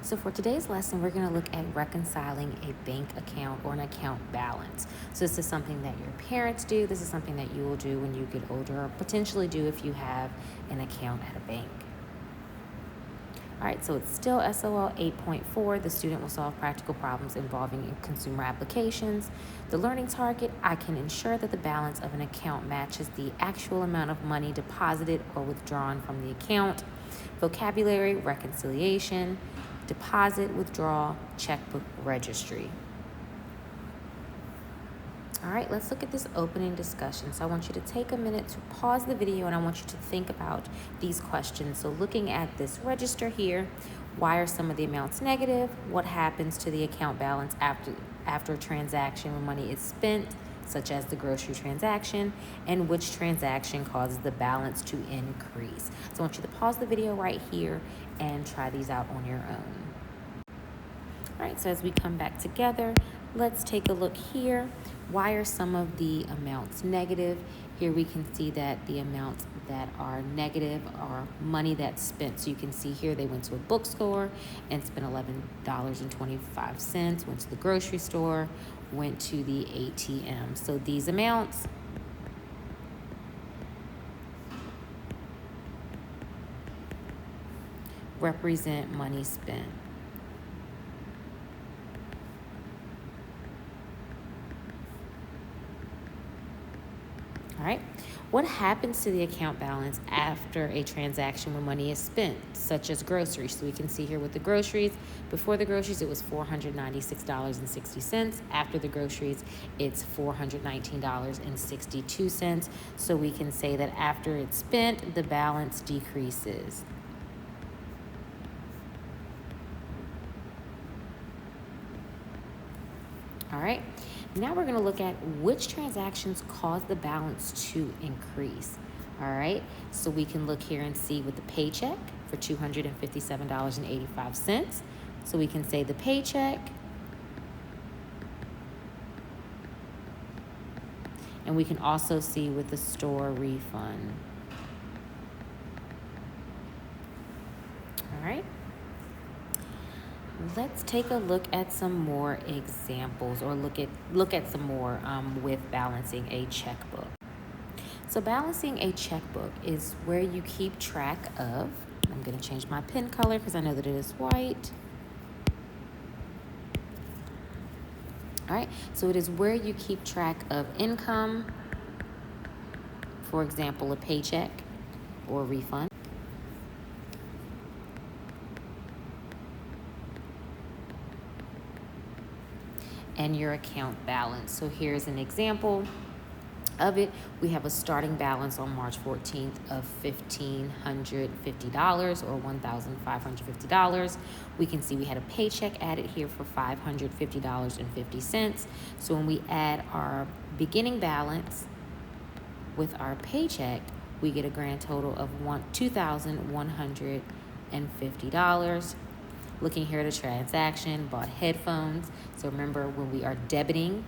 So for today's lesson, we're going to look at reconciling a bank account or an account balance. So this is something that your parents do. This is something that you will do when you get older, or potentially do if you have an account at a bank. All right, so it's still SOL 8.4. The student will solve practical problems involving consumer applications. The learning target: I can ensure that the balance of an account matches the actual amount of money deposited or withdrawn from the account. Vocabulary: reconciliation, deposit, withdrawal, checkbook, registry. All right, let's look at this opening discussion. So I want you to take a minute to pause the video and I want you to think about these questions. So looking at this register here, why are some of the amounts negative? What happens to the account balance after a transaction when money is spent, such as the grocery transaction, and which transaction causes the balance to increase? So I want you to pause the video right here and try these out on your own. All right, so as we come back together, let's take a look here. Why are some of the amounts negative? Here we can see that the amounts that are negative are money that's spent. So you can see here they went to a bookstore and spent $11.25, went to the grocery store, went to the ATM. So these amounts represent money spent. All right, what happens to the account balance after a transaction when money is spent, such as groceries? So we can see here with the groceries, before the groceries, it was $496.60. After the groceries, it's $419.62. So we can say that after it's spent, the balance decreases. All right, now we're going to look at which transactions cause the balance to increase. All right, so we can look here and see with the paycheck for $257.85. So we can say the paycheck, and we can also see with the store refund. All right. Let's take a look at some more examples, or look at some more with balancing a checkbook. So balancing a checkbook is where you keep track of, I'm going to change my pen color because I know that it is white. All right, so it is where you keep track of income, for example, a paycheck or a refund, and your account balance. So here's an example of it. We have a starting balance on March 14th of $1,550 or $1,550. We can see we had a paycheck added here for $550.50. So when we add our beginning balance with our paycheck, we get a grand total of $2,150. Looking here at a transaction, bought headphones. So remember, when we are debiting,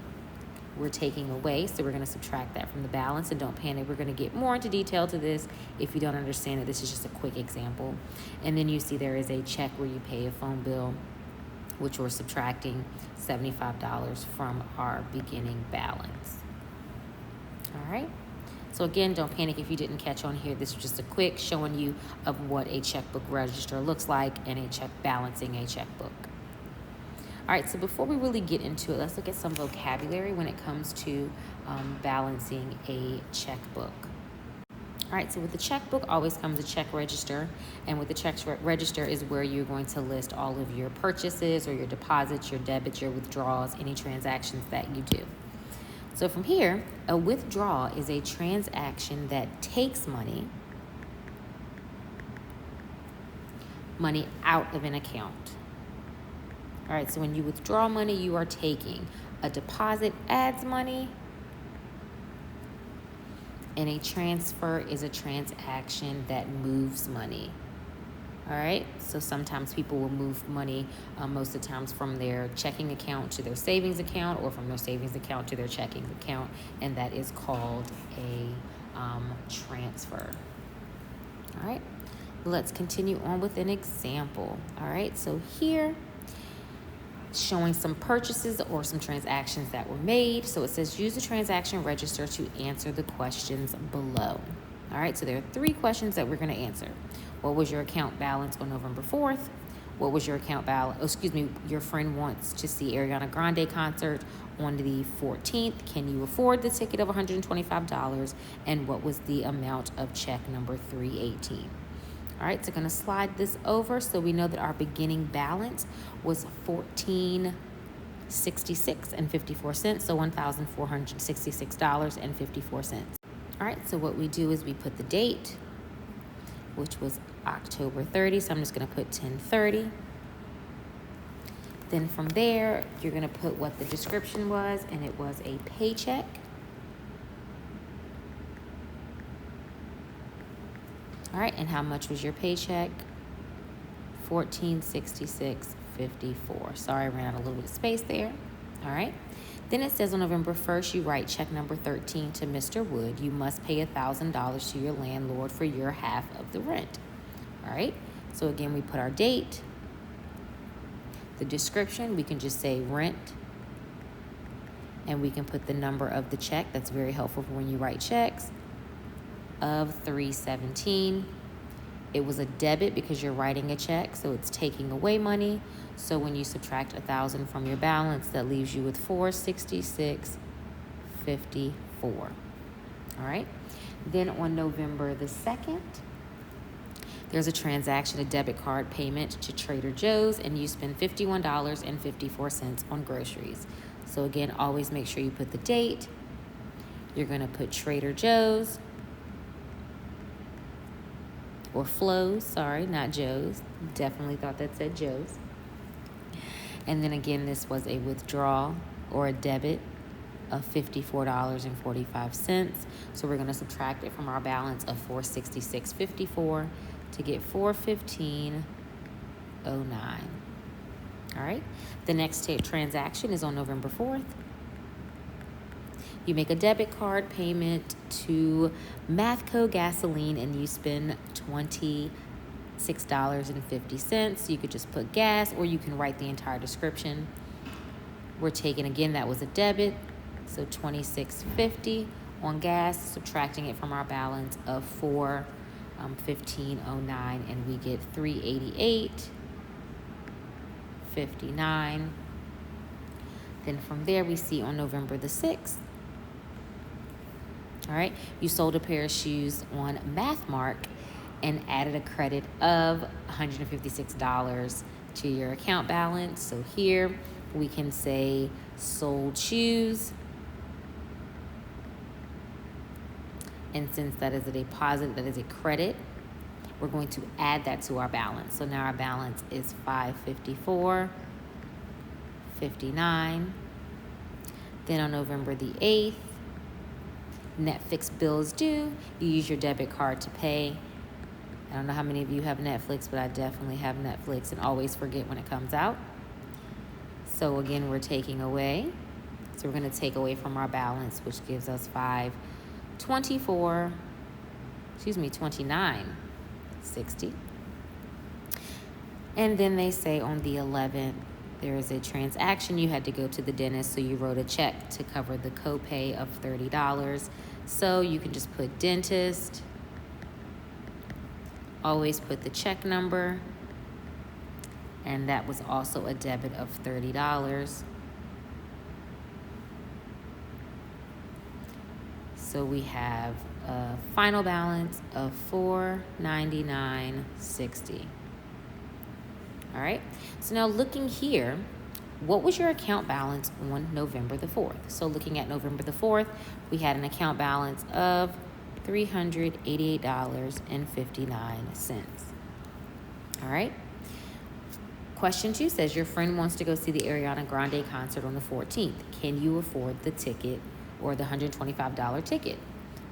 we're taking away. So we're going to subtract that from the balance. And don't panic, we're going to get more into detail to this if you don't understand it. This is just a quick example. And then you see there is a check where you pay a phone bill, which we're subtracting $75 from our beginning balance. All right. So again, don't panic if you didn't catch on here. This is just a quick showing you of what a checkbook register looks like and balancing a checkbook. All right, so before we really get into it, let's look at some vocabulary when it comes to balancing a checkbook. All right, so with the checkbook always comes a check register, and with the check register is where you're going to list all of your purchases or your deposits, your debits, your withdrawals, any transactions that you do. So from here, a withdrawal is a transaction that takes money out of an account. All right, so when you withdraw money, you are taking. A deposit adds money, and a transfer is a transaction that moves money. All right, so sometimes people will move money most of the times from their checking account to their savings account, or from their savings account to their checking account, and that is called a transfer. All right, Let's continue on with an example. All right, so here, showing some purchases or some transactions that were made. So it says use the transaction register to answer the questions below. All right, so there are 3 questions that we're going to answer. What was your account balance on November 4th? What was your account balance? Your friend wants to see Ariana Grande concert on the 14th. Can you afford the ticket of $125? And what was the amount of check number 318? All right, so going to slide this over so we know that our beginning balance was $1,466.54, so $1,466.54. All right, so what we do is we put the date, which was October 30, so I'm just going to put 10/30. Then from there, you're going to put what the description was, and it was a paycheck. All right, and how much was your paycheck? $1,466.54. Sorry, I ran out a little bit of space there. All right. Then it says on November 1st, you write check number 13 to Mr. Wood. You must pay $1,000 to your landlord for your half of the rent. All right. So again, we put our date. The description, we can just say rent. And we can put the number of the check. That's very helpful for when you write checks. Of $317. It was a debit because you're writing a check, so it's taking away money. So when you subtract $1,000 from your balance, that leaves you with $466.54. All right. Then on November the 2nd, there's a transaction, a debit card payment to Trader Joe's, and you spend $51.54 on groceries. So again, always make sure you put the date. You're going to put Trader Joe's. Or Flo's, sorry, not Joe's. Definitely thought that said Joe's. And then again, this was a withdrawal or a debit of $54.45. So we're going to subtract it from our balance of $466.54 to get $415.09. All right. The next transaction is on November 4th. You make a debit card payment to Mathco Gasoline and you spend $26.50. You could just put gas or you can write the entire description. We're taking, again, that was a debit, so $26.50 on gas, subtracting it from our balance of $415.09, and we get $388.59. Then from there, we see on November the 6th, all right, you sold a pair of shoes on MathMark and added a credit of $156 to your account balance. So here we can say sold shoes. And since that is a deposit, that is a credit, we're going to add that to our balance. So now our balance is $554.59. Then on November the 8th, Netflix bill is due. You use your debit card to pay. I don't know how many of you have Netflix, but I definitely have Netflix and always forget when it comes out. So again, we're taking away. So we're going to take away from our balance, which gives us $29.60. And then they say on the 11th, there is a transaction. You had to go to the dentist, so you wrote a check to cover the copay of $30. So you can just put dentist. Always put the check number. And that was also a debit of $30. So we have a final balance of $499.60. All right, so now looking here, what was your account balance on November the 4th? So looking at November the 4th, we had an account balance of $388.59. All right. Question 2 says your friend wants to go see the Ariana Grande concert on the 14th. Can you afford the ticket or the $125 ticket?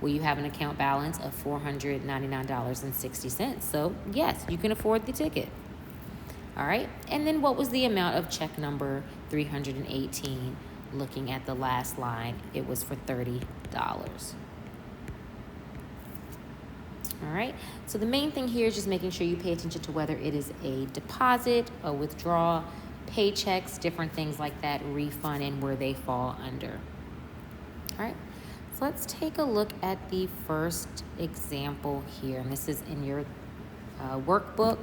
Well, you have an account balance of $499.60. So yes, you can afford the ticket. All right, and then what was the amount of check number 318? Looking at the last line, it was for $30. All right, so the main thing here is just making sure you pay attention to whether it is a deposit, a withdrawal, paychecks, different things like that, refund, and where they fall under. All right, so let's take a look at the first example here, and this is in your workbook.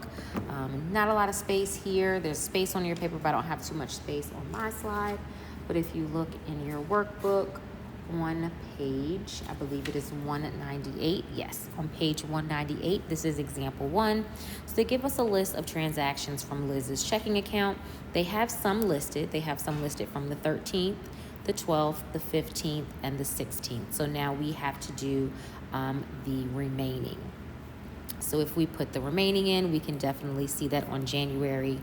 Not a lot of space here. There's space on your paper, but I don't have too much space on my slide. But if you look in your workbook, on page, I believe it is 198. Yes, on page 198, this is example 1. So they give us a list of transactions from Liz's checking account. They have some listed. They have some listed from the 13th, the 12th, the 15th, and the 16th. So now we have to do the remaining. So if we put the remaining in, we can definitely see that on January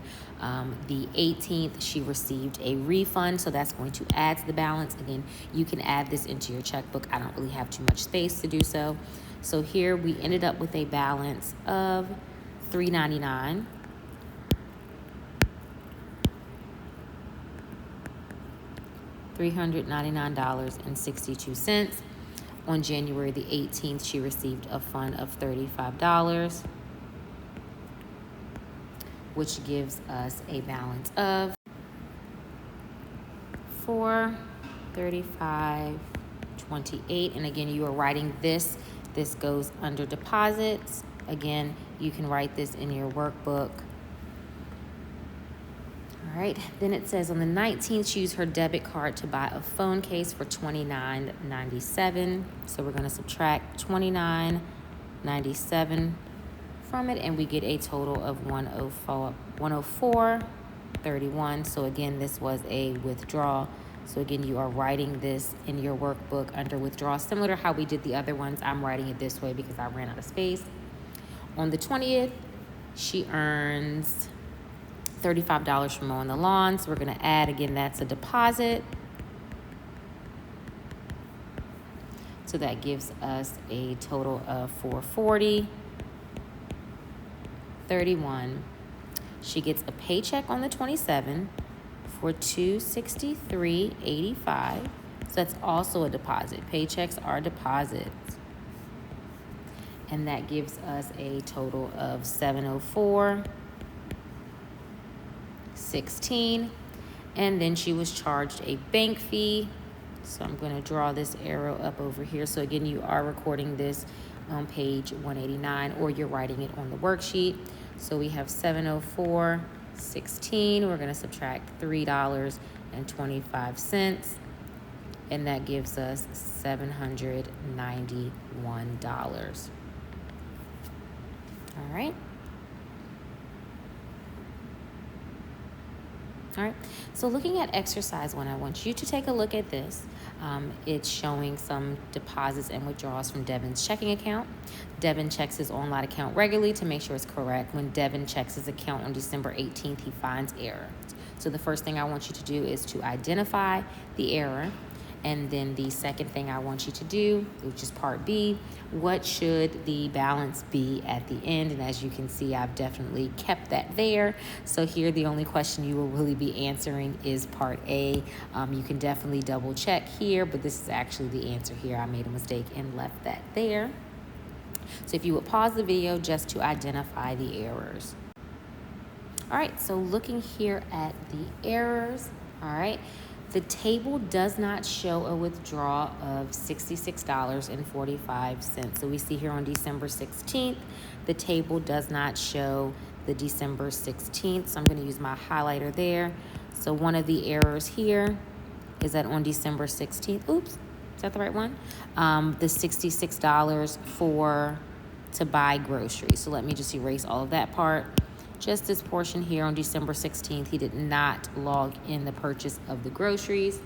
the 18th, she received a refund. So that's going to add to the balance. Again, you can add this into your checkbook. I don't really have too much space to do so. So here we ended up with a balance of $399. $399.62. On January the 18th, she received a fund of $35, which gives us a balance of $435.28. And again, you are writing this. This goes under deposits. Again, you can write this in your workbook. All right, then it says on the 19th, she used her debit card to buy a phone case for $29.97. So we're going to subtract $29.97 from it, and we get a total of $104.31. So again, this was a withdrawal. So again, you are writing this in your workbook under withdrawal. Similar to how we did the other ones, I'm writing it this way because I ran out of space. On the 20th, she earns $35 from mowing the lawn. So we're going to add, again, that's a deposit. So that gives us a total of $440.31. She gets a paycheck on the 27th for $263.85. So that's also a deposit. Paychecks are deposits. And that gives us a total of $704.16. And then she was charged a bank fee. So I'm going to draw this arrow up over here. So again, you are recording this on page 189, or you're writing it on the worksheet. So we have $704.16. We're going to subtract $3.25, and that gives us $791. All right. All right, so looking at exercise 1, I want you to take a look at this. It's showing some deposits and withdrawals from Devin's checking account. Devin checks his online account regularly to make sure it's correct. When Devin checks his account on December 18th, he finds error. So the first thing I want you to do is to identify the error. And then the second thing I want you to do, which is part B, what should the balance be at the end? And as you can see, I've definitely kept that there. So here, the only question you will really be answering is part A. You can definitely double check here, but this is actually the answer here. I made a mistake and left that there. So if you would pause the video just to identify the errors. All right, so looking here at the errors, all right, the table does not show a withdrawal of $66.45. So we see here on December 16th, the table does not show the December 16th. So I'm going to use my highlighter there. So one of the errors here is that on December 16th, oops, is that the right one? The $66 to buy groceries. So let me just erase all of that part. Just this portion here on December 16th, he did not log in the purchase of the groceries.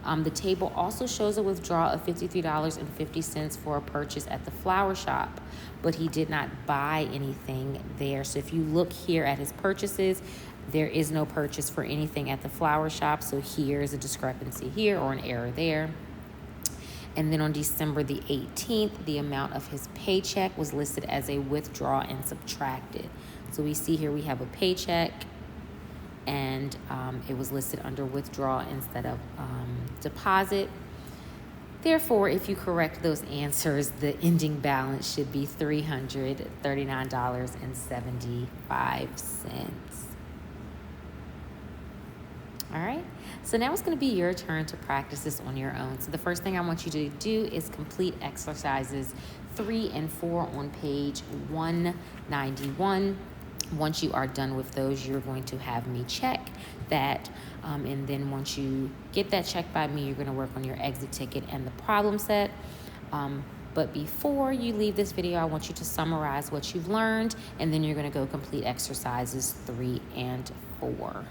The table also shows a withdrawal of $53.50 for a purchase at the flower shop, but he did not buy anything there. So if you look here at his purchases, there is no purchase for anything at the flower shop. So here is a discrepancy here, or an error there. And then on December the 18th, the amount of his paycheck was listed as a withdrawal and subtracted. So we see here we have a paycheck, and it was listed under withdrawal instead of deposit. Therefore, if you correct those answers, the ending balance should be $339.75. All right, so now it's going to be your turn to practice this on your own. So the first thing I want you to do is complete exercises 3 and 4 on page 191. Once you are done with those, you're going to have me check that. And then once you get that checked by me, you're going to work on your exit ticket and the problem set. But before you leave this video, I want you to summarize what you've learned, and then you're going to go complete exercises 3 and 4.